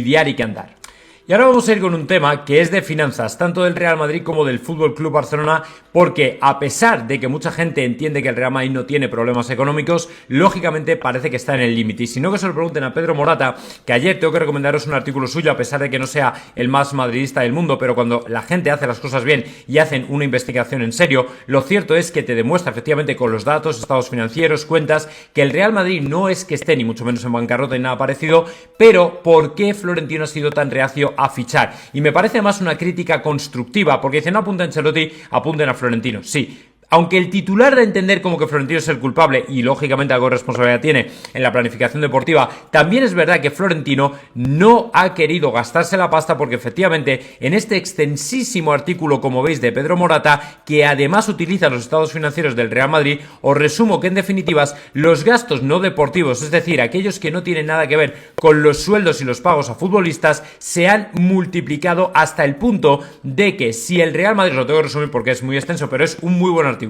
lidiar y que andar. Y ahora vamos a ir con un tema que es de finanzas, tanto del Real Madrid como del Fútbol Club Barcelona, porque a pesar de que mucha gente entiende que el Real Madrid no tiene problemas económicos, lógicamente parece que está en el límite. Y si no, que se lo pregunten a Pedro Morata, que ayer tengo que recomendaros un artículo suyo, a pesar de que no sea el más madridista del mundo, pero cuando la gente hace las cosas bien y hacen una investigación en serio, lo cierto es que te demuestra efectivamente con los datos, estados financieros, cuentas, que el Real Madrid no es que esté ni mucho menos en bancarrota ni nada parecido, pero ¿por qué Florentino ha sido tan reacio a fichar? Y me parece más una crítica constructiva, porque dice, no apunta a Ancelotti, apunten a Florentino. Sí, aunque el titular de entender como que Florentino es el culpable, y lógicamente algo de responsabilidad tiene en la planificación deportiva, también es verdad que Florentino no ha querido gastarse la pasta, porque efectivamente en este extensísimo artículo, como veis, de Pedro Morata, que además utiliza los estados financieros del Real Madrid, os resumo que en definitivas los gastos no deportivos, es decir, aquellos que no tienen nada que ver con los sueldos y los pagos a futbolistas, se han multiplicado hasta el punto de que si el Real Madrid, lo tengo que resumir porque es muy extenso, pero es un muy buen artículo,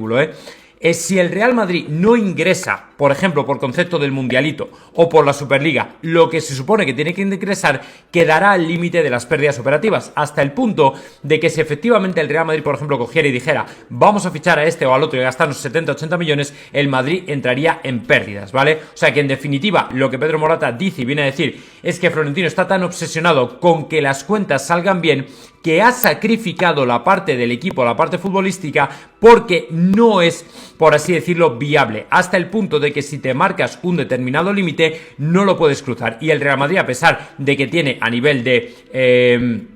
es si el Real Madrid no ingresa, por ejemplo, por concepto del Mundialito o por la Superliga, lo que se supone que tiene que ingresar, quedará al límite de las pérdidas operativas, hasta el punto de que si efectivamente el Real Madrid, por ejemplo, cogiera y dijera, vamos a fichar a este o al otro y gastarnos 70-80 millones, el Madrid entraría en pérdidas, ¿vale? O sea que en definitiva, lo que Pedro Morata dice y viene a decir es que Florentino está tan obsesionado con que las cuentas salgan bien, que ha sacrificado la parte del equipo, la parte futbolística, porque no es, por así decirlo, viable, hasta el punto de que si te marcas un determinado límite, no lo puedes cruzar. Y el Real Madrid, a pesar de que tiene a nivel de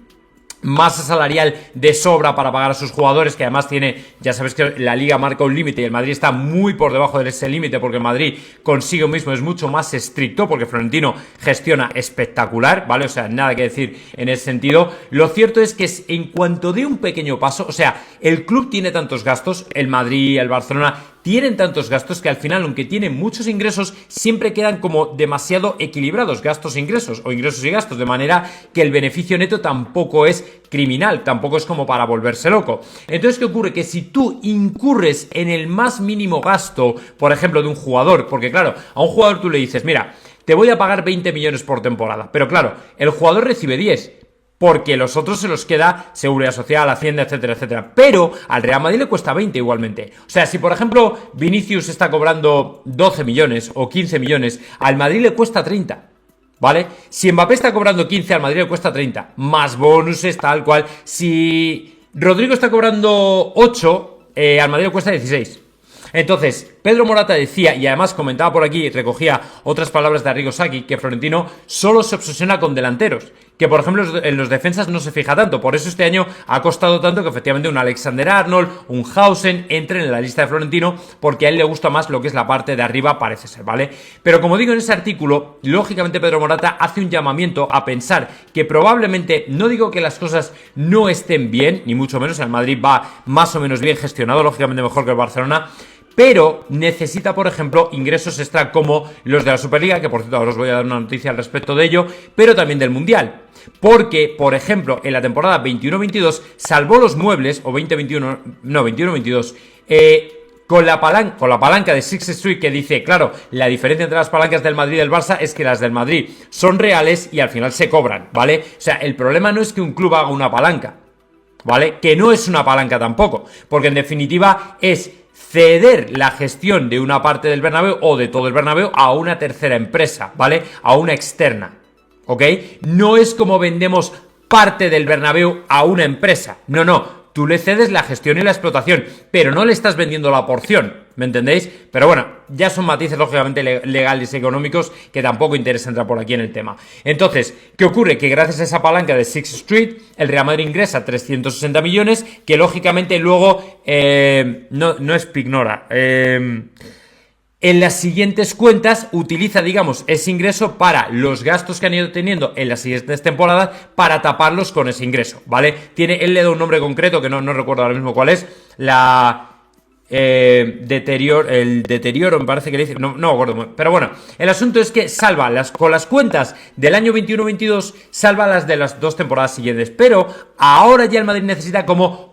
masa salarial de sobra para pagar a sus jugadores, que además tiene, ya sabes que la Liga marca un límite y el Madrid está muy por debajo de ese límite, porque el Madrid consigo mismo es mucho más estricto, porque Florentino gestiona espectacular, ¿vale? O sea, nada que decir en ese sentido. Lo cierto es que en cuanto dé un pequeño paso, o sea, el club tiene tantos gastos, el Madrid, el Barcelona, tienen tantos gastos que al final, aunque tienen muchos ingresos, siempre quedan como demasiado equilibrados, gastos e ingresos, o ingresos y gastos, de manera que el beneficio neto tampoco es criminal, tampoco es como para volverse loco. Entonces, ¿qué ocurre? Que si tú incurres en el más mínimo gasto, por ejemplo, de un jugador, porque claro, a un jugador tú le dices, mira, te voy a pagar 20 millones por temporada, pero claro, el jugador recibe 10, porque los otros se los queda Seguridad Social, Hacienda, etcétera, etcétera. Pero al Real Madrid le cuesta 20 igualmente. O sea, si por ejemplo Vinicius está cobrando 12 millones o 15 millones, al Madrid le cuesta 30. ¿Vale? Si Mbappé está cobrando 15, al Madrid le cuesta 30. Más bonuses, tal cual. Si Rodrigo está cobrando 8, al Madrid le cuesta 16. Entonces, Pedro Morata decía, y además comentaba por aquí y recogía otras palabras de Arrigo Sacchi, que Florentino solo se obsesiona con delanteros, que por ejemplo en los defensas no se fija tanto. Por eso este año ha costado tanto que efectivamente un Alexander Arnold, un Hausen entren en la lista de Florentino, porque a él le gusta más lo que es la parte de arriba, parece ser, ¿vale? Pero como digo en ese artículo, lógicamente Pedro Morata hace un llamamiento a pensar que probablemente, no digo que las cosas no estén bien, ni mucho menos, el Madrid va más o menos bien gestionado, lógicamente mejor que el Barcelona, pero necesita, por ejemplo, ingresos extra como los de la Superliga, que por cierto ahora os voy a dar una noticia al respecto de ello, pero también del Mundial. Porque, por ejemplo, en la temporada 21-22 salvó los muebles, o 21-22, con la palanca de Sixth Street, que dice, claro, la diferencia entre las palancas del Madrid y del Barça es que las del Madrid son reales y al final se cobran, ¿vale? O sea, el problema no es que un club haga una palanca, ¿vale? Que no es una palanca tampoco, porque en definitiva es ceder la gestión de una parte del Bernabéu o de todo el Bernabéu a una tercera empresa, ¿vale? A una externa, ¿ok? No es como vendemos parte del Bernabéu a una empresa, no, tú le cedes la gestión y la explotación, pero no le estás vendiendo la porción, ¿me entendéis? Pero bueno, ya son matices lógicamente legales y económicos que tampoco interesa entrar por aquí en el tema. Entonces, ¿qué ocurre? Que gracias a esa palanca de Sixth Street, el Real Madrid ingresa 360 millones, que lógicamente luego no es pignora. En las siguientes cuentas utiliza, digamos, ese ingreso para los gastos que han ido teniendo en las siguientes temporadas para taparlos con ese ingreso, ¿vale? Él le da un nombre concreto que no recuerdo ahora mismo cuál es, el deterioro me parece que le dice, no me acuerdo, pero bueno, el asunto es que salva con las cuentas del año 21-22, salva las de las dos temporadas siguientes, pero ahora ya el Madrid necesita como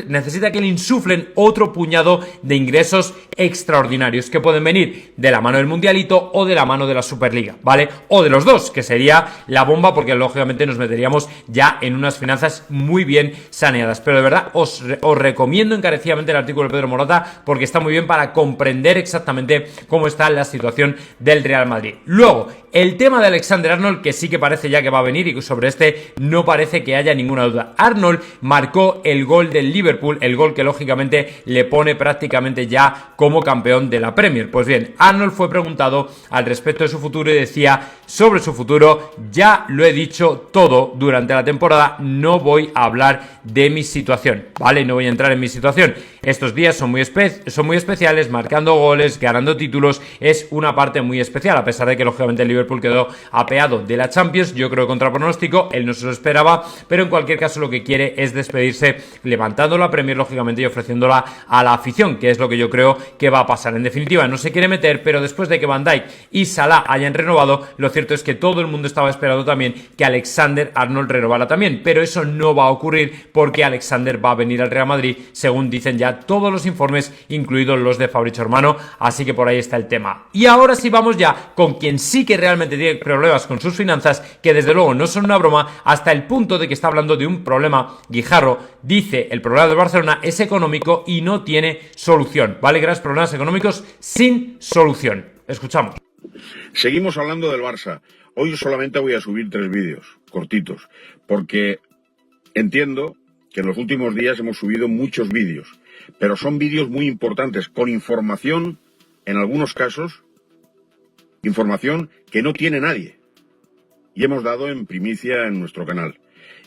necesita que le insuflen otro puñado de ingresos extraordinarios que pueden venir de la mano del Mundialito o de la mano de la Superliga, ¿vale? O de los dos, que sería la bomba, porque lógicamente nos meteríamos ya en unas finanzas muy bien saneadas. Pero de verdad os recomiendo encarecidamente el artículo de Pedro Morata, porque está muy bien para comprender exactamente cómo está la situación del Real Madrid. Luego, el tema de Alexander Arnold, que sí que parece ya que va a venir, y sobre este no parece que haya ninguna duda. Arnold marcó el gol del Liverpool, el gol que lógicamente le pone prácticamente ya como campeón de la Premier. Pues bien, Arnold fue preguntado al respecto de su futuro y decía: sobre su futuro ya lo he dicho todo durante la temporada, no voy a hablar de mi situación, ¿vale? No voy a entrar en mi situación. Estos días son muy especiales, marcando goles, ganando títulos, es una parte muy especial, a pesar de que lógicamente el Liverpool quedó apeado de la Champions, yo creo que contra pronóstico, él no se lo esperaba, pero en cualquier caso lo que quiere es despedirse levantando la Premier, lógicamente, y ofreciéndola a la afición, que es lo que yo creo que va a pasar. En definitiva, no se quiere meter, pero después de que Van Dijk y Salah hayan renovado, lo cierto es que todo el mundo estaba esperando también que Alexander Arnold renovara también, pero eso no va a ocurrir porque Alexander va a venir al Real Madrid, según dicen ya todos los informes, incluidos los de Fabrizio Romano, así que por ahí está el tema. Y ahora sí vamos ya con quien sí que realmente tiene problemas con sus finanzas, que desde luego no son una broma, hasta el punto de que está hablando de un problema. Guijarro dice: el problema del Barcelona es económico y no tiene solución, ¿vale? Graves problemas económicos sin solución. Escuchamos. Seguimos hablando del Barça. Hoy solamente voy a subir 3 vídeos cortitos, porque entiendo que en los últimos días hemos subido muchos vídeos, pero son vídeos muy importantes, con información, en algunos casos, información que no tiene nadie, y hemos dado en primicia en nuestro canal.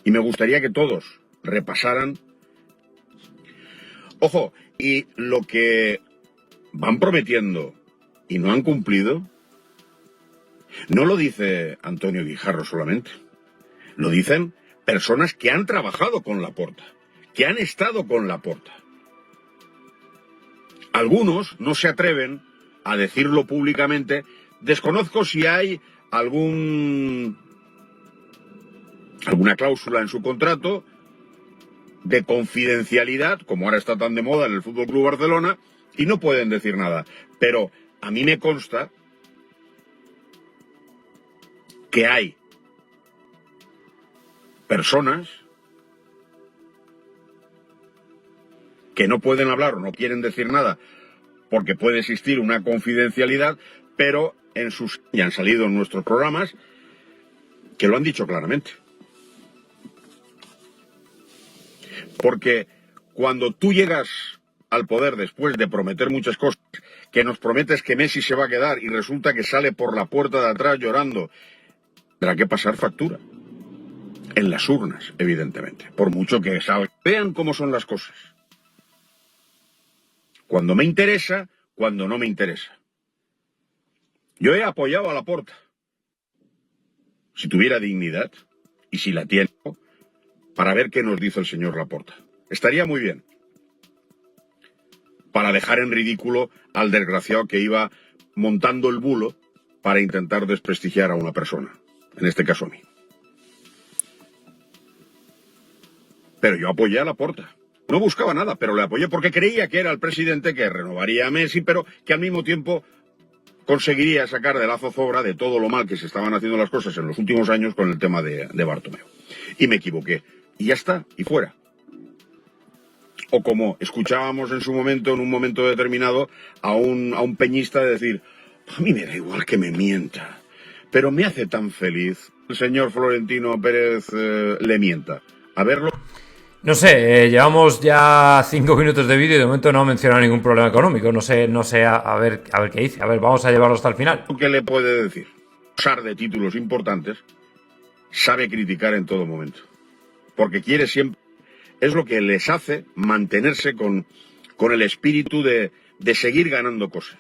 Y me gustaría que todos repasaran. Ojo, y lo que van prometiendo y no han cumplido, no lo dice Antonio Guijarro solamente, lo dicen personas que han trabajado con Laporta, que han estado con Laporta. Algunos no se atreven a decirlo públicamente. Desconozco si hay alguna cláusula en su contrato de confidencialidad, como ahora está tan de moda en el Fútbol Club Barcelona, y no pueden decir nada. Pero a mí me consta que hay personas que no pueden hablar o no quieren decir nada porque puede existir una confidencialidad, pero ya han salido en nuestros programas que lo han dicho claramente. Porque cuando tú llegas al poder después de prometer muchas cosas, que nos prometes que Messi se va a quedar y resulta que sale por la puerta de atrás llorando, tendrá que pasar factura. En las urnas, evidentemente, por mucho que salga. Vean cómo son las cosas. Cuando me interesa, cuando no me interesa. Yo he apoyado a Laporta. Si tuviera dignidad, y si la tiene, para ver qué nos dice el señor Laporta. Estaría muy bien. Para dejar en ridículo al desgraciado que iba montando el bulo para intentar desprestigiar a una persona. En este caso a mí. Pero yo apoyé a Laporta. No buscaba nada, pero le apoyé porque creía que era el presidente que renovaría a Messi, pero que al mismo tiempo conseguiría sacar de la zozobra de todo lo mal que se estaban haciendo las cosas en los últimos años con el tema de Bartomeu. Y me equivoqué. Y ya está, y fuera. O como escuchábamos en su momento, en un momento determinado, a un peñista de decir: a mí me da igual que me mienta, pero me hace tan feliz el señor Florentino Pérez le mienta. A verlo. No sé, llevamos ya 5 minutos de vídeo y de momento no ha mencionado ningún problema económico. No sé, a ver qué dice. A ver, vamos a llevarlo hasta el final. ¿Qué le puede decir? Usar de títulos importantes, sabe criticar en todo momento. Porque quiere siempre, es lo que les hace mantenerse con el espíritu de seguir ganando cosas.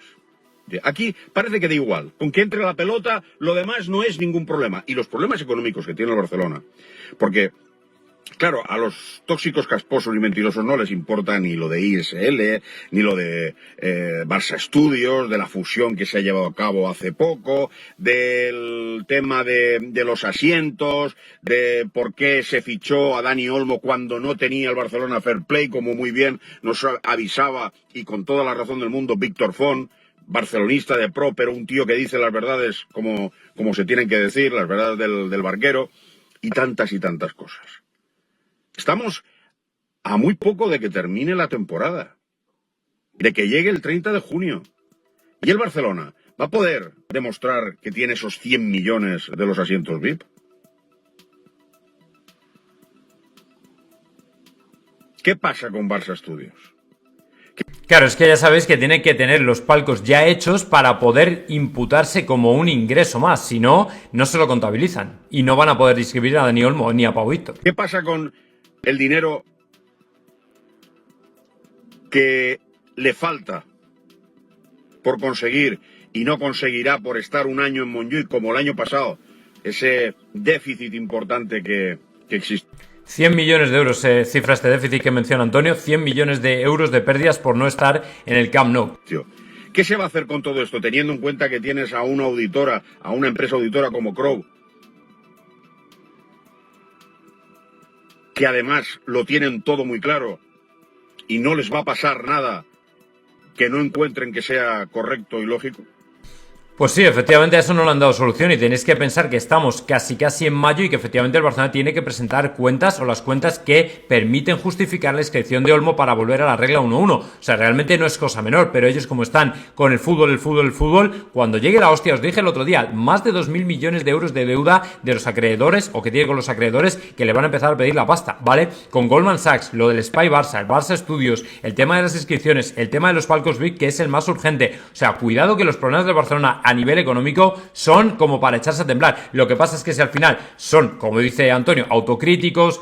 Aquí parece que da igual, con que entre la pelota, lo demás no es ningún problema. Y los problemas económicos que tiene el Barcelona, porque Claro, a los tóxicos, casposos y mentirosos no les importa ni lo de ISL, ni lo de Barça Studios, de la fusión que se ha llevado a cabo hace poco, del tema de los asientos, de por qué se fichó a Dani Olmo cuando no tenía el Barcelona Fair Play, como muy bien nos avisaba y con toda la razón del mundo Víctor Font, barcelonista de pro, pero un tío que dice las verdades como se tienen que decir, las verdades del barquero, y tantas cosas. Estamos a muy poco de que termine la temporada, de que llegue el 30 de junio. ¿Y el Barcelona va a poder demostrar que tiene esos 100 millones de los asientos VIP? ¿Qué pasa con Barça Studios? Claro, es que ya sabéis que tiene que tener los palcos ya hechos para poder imputarse como un ingreso más. Si no, no se lo contabilizan. Y no van a poder inscribir a Dani Olmo ni a Pau Víctor. ¿Qué pasa con el dinero que le falta por conseguir y no conseguirá por estar un año en Montjuïc como el año pasado? Ese déficit importante que existe. 100 millones de euros se cifra este déficit que menciona Antonio, 100 millones de euros de pérdidas por no estar en el Camp Nou. ¿Qué se va a hacer con todo esto, teniendo en cuenta que tienes a una auditora, a una empresa auditora como Crowe, que además lo tienen todo muy claro y no les va a pasar nada que no encuentren que sea correcto y lógico? Pues sí, efectivamente a eso no le han dado solución y tenéis que pensar que estamos casi en mayo y que efectivamente el Barcelona tiene que presentar cuentas o las cuentas que permiten justificar la inscripción de Olmo para volver a la regla 1-1. O sea, realmente no es cosa menor, pero ellos como están con el fútbol, cuando llegue la hostia, os dije el otro día, más de 2.000 millones de euros de deuda de los acreedores o que tiene con los acreedores que le van a empezar a pedir la pasta, ¿vale? Con Goldman Sachs, lo del Spy Barça, el Barça Studios, el tema de las inscripciones, el tema de los palcos VIP, que es el más urgente. O sea, cuidado que los problemas del Barcelona a nivel económico son como para echarse a temblar. Lo que pasa es que si al final son, como dice Antonio, autocríticos,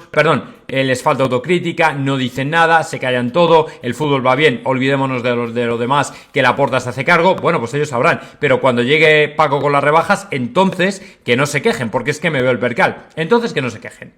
les falta autocrítica, no dicen nada, se callan todo, el fútbol va bien, olvidémonos de lo demás, que Laporta se hace cargo, bueno, pues ellos sabrán. Pero cuando llegue Paco con las rebajas, entonces que no se quejen, porque es que me veo el percal. Entonces que no se quejen.